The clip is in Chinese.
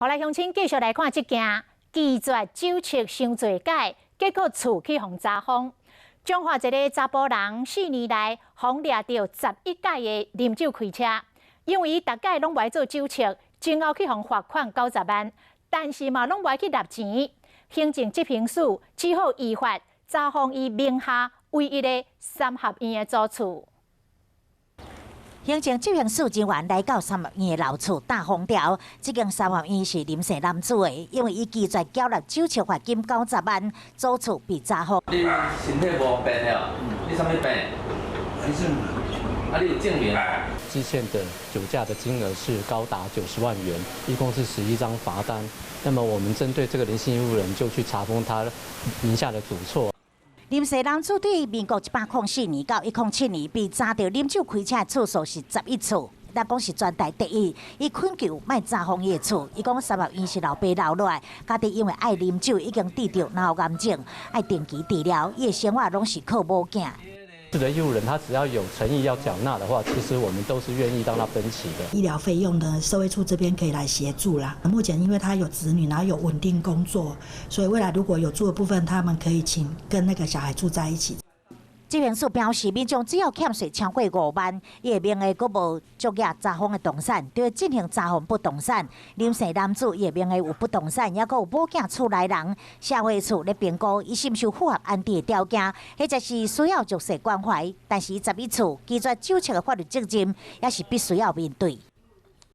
好来，乡亲继续来看这件拒绝酒测伤罪改，结果厝去互查封。彰化一个查甫人4年来轰掠到11届的啉酒开车，因为伊逐届拢袂做酒测，前后去互罚款90万，但是嘛拢袂去纳钱。行政执行署只好依法查封伊名下唯一的3合院的租厝。 行政执行署人员来到3合院的楼厝大封条，这间3合院是林姓男子的，因为伊拒绝缴纳酒测罚金90万，租厝被查封。你身体无病了？你什么病？癌症。啊，你有证明？积欠的酒驾的金额是高达90万元，一共是11张罚单。那么我们针对这个林姓业务人，就去查封他名下的主错。 林姓男子对民国104年到107年被查到啉酒开车的次数是11次，咱讲是全台第一。伊恳求卖查封伊的厝，伊讲3合院是老爸留落来，家己因为爱啉酒，已经得着脑癌症，爱定期治疗，伊的生活拢是靠某囝。 是的业务人，他只要有诚意要缴纳的话，其实我们都是愿意让他分期的。医疗费用呢，社会处这边可以来协助啦。目前因为他有子女，然后有稳定工作，所以未来如果有住的部分，他们可以请跟那个小孩住在一起。 执行署表示，民众只要欠税超过5万，伊的名下佫无足额查封的动产，就会进行查封不动产。林姓男子伊的名下有不动产，也佫有某囝厝内人，社会处咧评估伊是毋是符合安置的条件，或者是需要弱势关怀。但是伊11次拒绝酒测的法律责任，也是必须要面对。